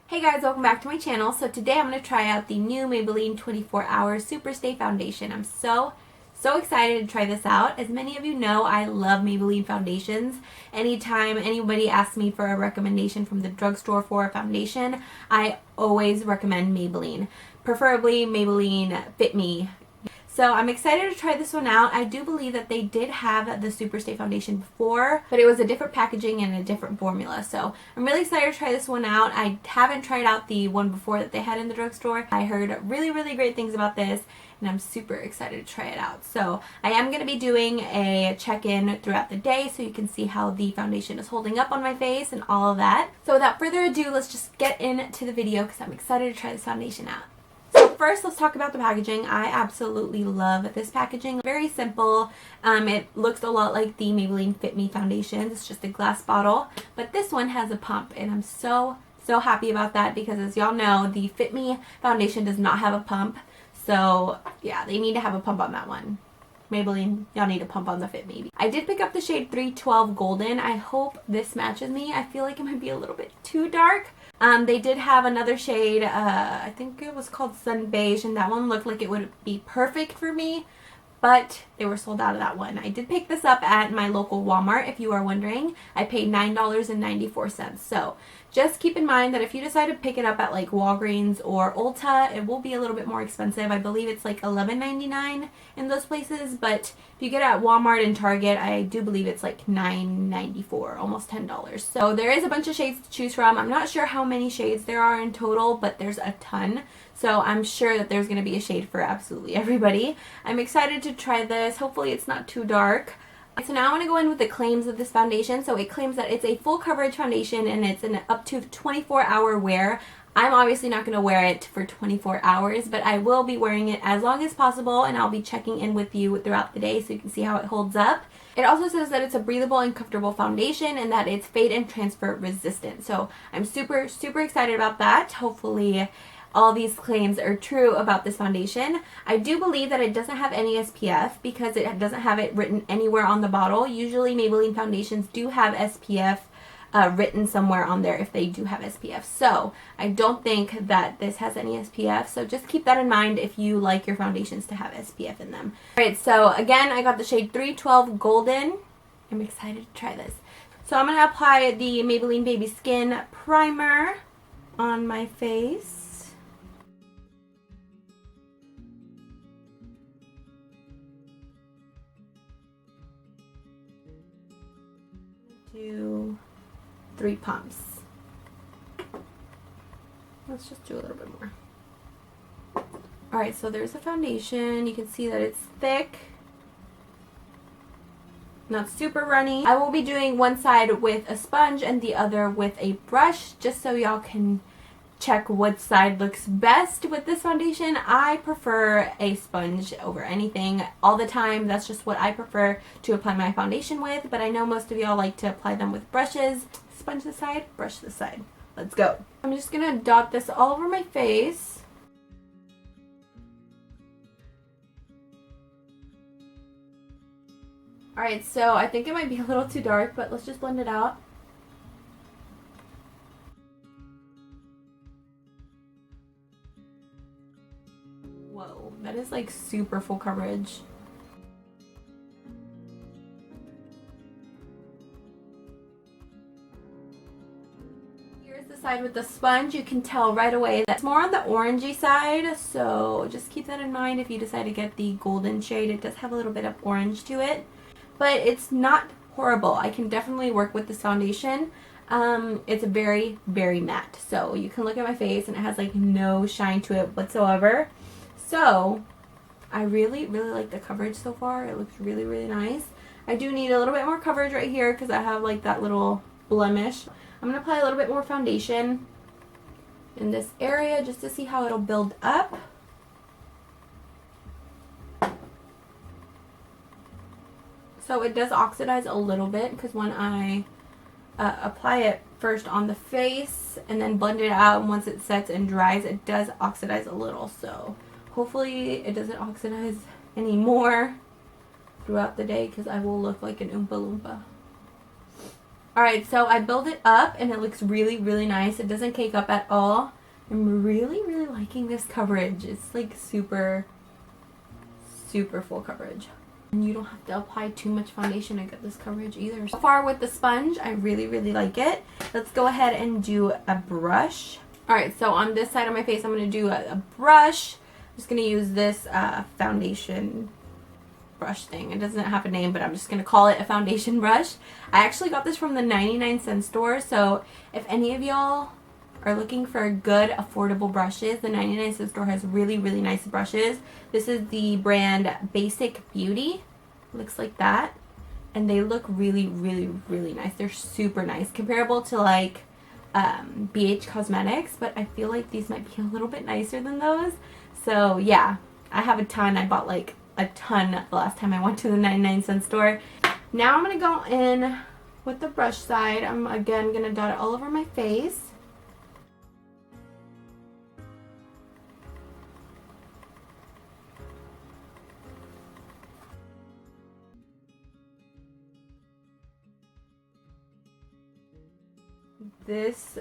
Hey guys, welcome back to my channel. So today I'm going to try out the new Maybelline 24-Hour Superstay Foundation. I'm so excited to try this out. As many of you know, I love Maybelline foundations. Anytime anybody asks me for a recommendation from the drugstore for a foundation, I always recommend Maybelline. Preferably Maybelline Fit Me. So I'm excited to try this one out. I do believe that they did have the Superstay foundation before, but it was a different packaging and a different formula. So I'm really excited to try this one out. I haven't tried out the one before that they had in the drugstore. I heard really great things about this, and I'm super excited to try it out. So I am going to be doing a check-in throughout the day so you can see how the foundation is holding up on my face and all of that. So without further ado, let's just get into the video because I'm excited to try this foundation out. So first, let's talk about the packaging. I absolutely love this packaging. Very simple. It looks a lot like the Maybelline Fit Me foundations. It's just a glass bottle, but this one has a pump, and I'm so happy about that because, as y'all know, the Fit Me foundation does not have a pump. So yeah, they need to have a pump on that one. Maybelline, y'all need a pump on the Fit Me. I did pick up the shade 312 Golden. I hope this matches me. I feel like it might be a little bit too dark. They did have another shade, I think it was called Sun Beige, and that one looked like it would be perfect for me, but they were sold out of that one. I did pick this up at my local Walmart, if you are wondering. I paid $9.94. So just keep in mind that if you decide to pick it up at like Walgreens or Ulta, it will be a little bit more expensive. I believe it's like $11.99 in those places, but if you get it at Walmart and Target, I do believe it's like $9.94, almost $10. So there is a bunch of shades to choose from. I'm not sure how many shades there are in total, but there's a ton. So I'm sure that there's going to be a shade for absolutely everybody. I'm excited to try this. Hopefully it's not too dark. So now I'm going to go in with the claims of this foundation. So it claims that it's a full coverage foundation and it's an up to 24-hour wear. I'm obviously not going to wear it for 24 hours, but I will be wearing it as long as possible, and I'll be checking in with you throughout the day so you can see how it holds up. It also says that it's a breathable and comfortable foundation and that it's fade and transfer resistant. So I'm super excited about that. Hopefully all these claims are true about this foundation. I do believe that it doesn't have any SPF because it doesn't have it written anywhere on the bottle. Usually Maybelline foundations do have SPF written somewhere on there if they do have SPF. So I don't think that this has any SPF. So just keep that in mind if you like your foundations to have SPF in them. Alright, so again, I got the shade 312 Golden. I'm excited to try this. So I'm going to apply the Maybelline Baby Skin Primer on my face. Do 3 pumps. Let's just do a little bit more. Alright, so there's the foundation. You can see that it's thick, not super runny. I will be doing one side with a sponge and the other with a brush, just so y'all can check what side looks best with this foundation. I prefer a sponge over anything all the time. That's just what I prefer to apply my foundation with, but I know most of y'all like to apply them with brushes. Sponge this side, brush this side. Let's go. I'm just gonna dot this all over my face. Alright, so I think it might be a little too dark, but let's just blend it out. Whoa, that is like super full coverage. Here's the side with the sponge. You can tell right away that's more on the orangey side, so just keep that in mind if you decide to get the golden shade. It does have a little bit of orange to it, but it's not horrible. I can definitely work with this foundation. It's very matte, so you can look at my face and it has like no shine to it whatsoever. So I really like the coverage so far. It looks really nice. I do need a little bit more coverage right here because I have like that little blemish. I'm going to apply a little bit more foundation in this area just to see how it'll build up. So it does oxidize a little bit because when I apply it first on the face and then blend it out, and once it sets and dries, it does oxidize a little. So hopefully it doesn't oxidize anymore throughout the day because I will look like an Oompa Loompa. Alright, so I build it up and it looks really, really nice. It doesn't cake up at all. I'm really, really liking this coverage. It's like super, super full coverage. And you don't have to apply too much foundation to get this coverage either. So far with the sponge, I really, really like it. Let's go ahead and do a brush. Alright, so on this side of my face, I'm going to do a brush. I'm just going to use this foundation brush thing. It doesn't have a name, but I'm just going to call it a foundation brush. I actually got this from the 99-cent store, so if any of y'all are looking for good affordable brushes, the 99-cent store has really, really nice brushes. This is the brand Bazic Beauty. Looks like that. And they look really, really, really nice. They're super nice. Comparable to like BH Cosmetics, but I feel like these might be a little bit nicer than those. So yeah, I have a ton. I bought like a ton the last time I went to the 99-cent store. Now I'm going to go in with the brush side. I'm again going to dot it all over my face. This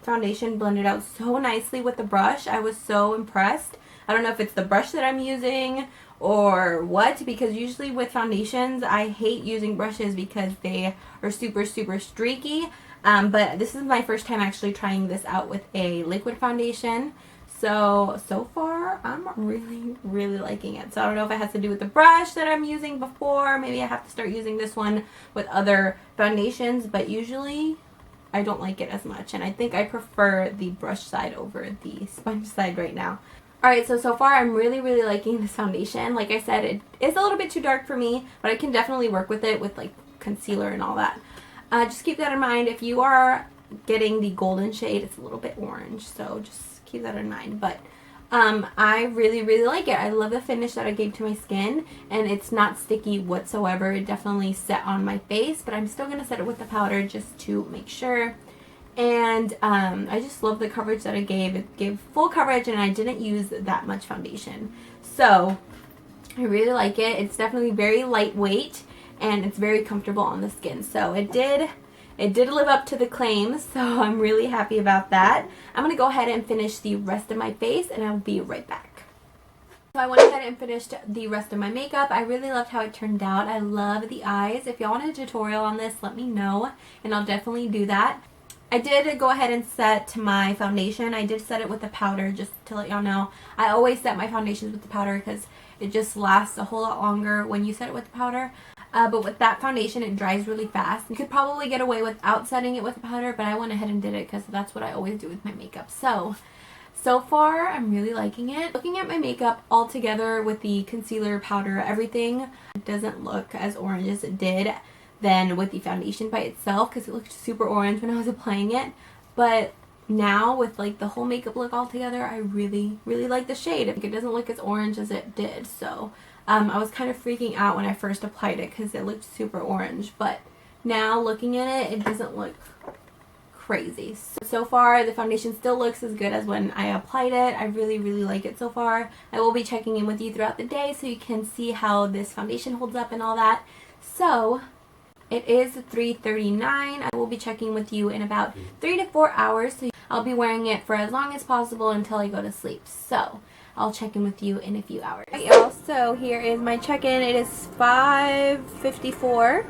foundation blended out so nicely with the brush. I was so impressed. I don't know if it's the brush that I'm using or what, because usually with foundations I hate using brushes because they are super, super streaky. But this is my first time actually trying this out with a liquid foundation. So far I'm really, really liking it. So I don't know if it has to do with the brush that I'm using before. Maybe I have to start using this one with other foundations, but usually I don't like it as much, and I think I prefer the brush side over the sponge side right now. Alright, so far I'm really, really liking this foundation. Like I said, it is a little bit too dark for me, but I can definitely work with it with like concealer and all that. Just keep that in mind. If you are getting the golden shade, it's a little bit orange, so just keep that in mind. But I really, really like it. I love the finish that I gave to my skin, and it's not sticky whatsoever. It definitely set on my face, but I'm still going to set it with the powder just to make sure. And I just love the coverage that it gave. It gave full coverage, and I didn't use that much foundation. So I really like it. It's definitely very lightweight, and it's very comfortable on the skin. So it did live up to the claims, so I'm really happy about that. I'm going to go ahead and finish the rest of my face, and I'll be right back. So I went ahead and finished the rest of my makeup. I really loved how it turned out. I love the eyes. If y'all want a tutorial on this, let me know, and I'll definitely do that. I did go ahead and set my foundation. I did set it with the powder, just to let y'all know. I always set my foundations with the powder because it just lasts a whole lot longer when you set it with the powder. But with that foundation, it dries really fast. You could probably get away without setting it with the powder, but I went ahead and did it because that's what I always do with my makeup. So far, I'm really liking it. Looking at my makeup all together with the concealer, powder, everything, it doesn't look as orange as it did than with the foundation by itself, because it looked super orange when I was applying it. But now with like the whole makeup look all together, I really, really like the shade. I think it doesn't look as orange as it did. So I was kind of freaking out when I first applied it because it looked super orange, but now looking at it, it doesn't look crazy. So far, the foundation still looks as good as when I applied it. I really, really like it so far. I will be checking in with you throughout the day so you can see how this foundation holds up and all that. So it is 3:39. I will be checking with you in about 3 to 4 hours. So I'll be wearing it for as long as possible until I go to sleep. So I'll check in with you in a few hours. Alright, y'all, so here is my check-in. It is 5:54.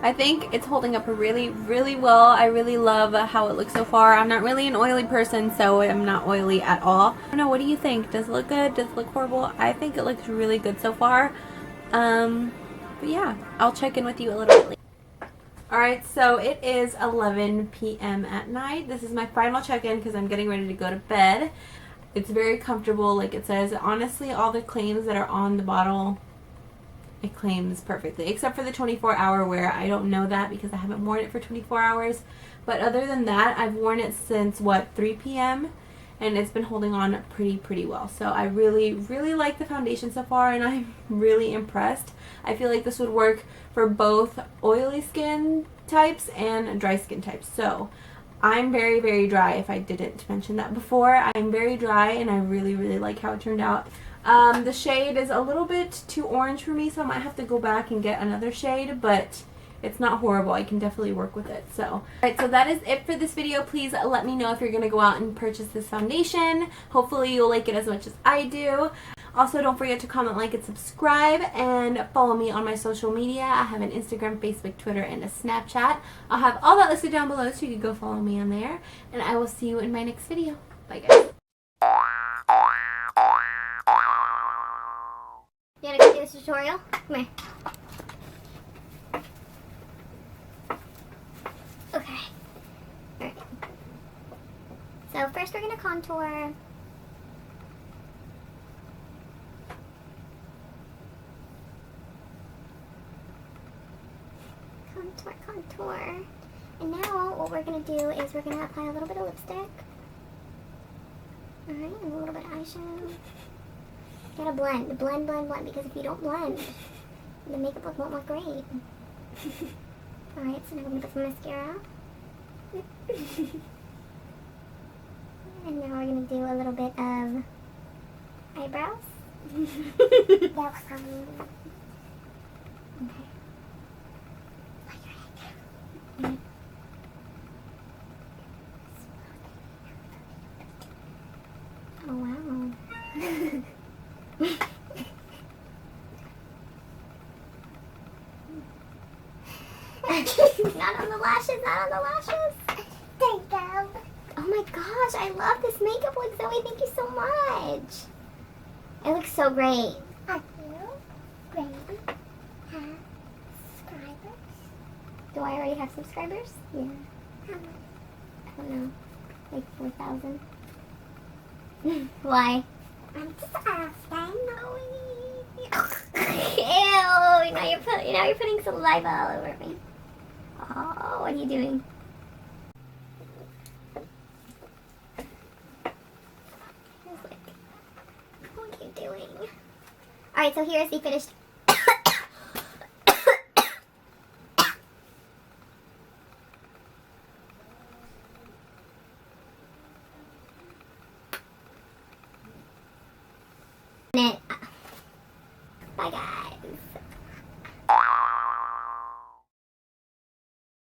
I think it's holding up really, really well. I really love how it looks so far. I'm not really an oily person, so I'm not oily at all. I don't know, what do you think? Does it look good? Does it look horrible? I think it looks really good so far. But yeah, I'll check in with you a little bit later. Alright, so it is 11 p.m. at night. This is my final check-in because I'm getting ready to go to bed. It's very comfortable, like it says. Honestly, all the claims that are on the bottle, it claims perfectly. Except for the 24-hour where I don't know that because I haven't worn it for 24 hours. But other than that, I've worn it since, 3 p.m. and it's been holding on pretty well. So I really, really like the foundation so far, and I'm really impressed. I feel like this would work for both oily skin types and dry skin types. So I'm very, very dry, if I didn't mention that before. I'm very dry, and I really, really like how it turned out. The shade is a little bit too orange for me, so I might have to go back and get another shade, but it's not horrible. I can definitely work with it. So, alright, so that is it for this video. Please let me know if you're going to go out and purchase this foundation. Hopefully you'll like it as much as I do. Also, don't forget to comment, like, and subscribe, and follow me on my social media. I have an Instagram, Facebook, Twitter, and a Snapchat. I'll have all that listed down below, so you can go follow me on there. And I will see you in my next video. Bye, guys. You wanna go do this tutorial? Come here. Okay. Alright. So first we're gonna contour. Contour. And now what we're gonna do is we're gonna apply a little bit of lipstick. Alright, and a little bit of eyeshadow. You gotta blend, because if you don't blend, the makeup won't look great. Alright, so now we're gonna put some mascara. And now we're gonna do a little bit of eyebrows. Okay. Oh wow. Not on the lashes, not on the lashes. There you go. Oh my gosh, I love this makeup look, Zoe. Thank you so much. It looks so great. Are you ready to have subscribers? Do I already have subscribers? Yeah. How much? I don't know. Like 4,000. Why? I'm just asking. Ew! Now you're putting saliva all over me. Oh, what are you doing? What are you doing? Alright, so here's the finished. Bye guys.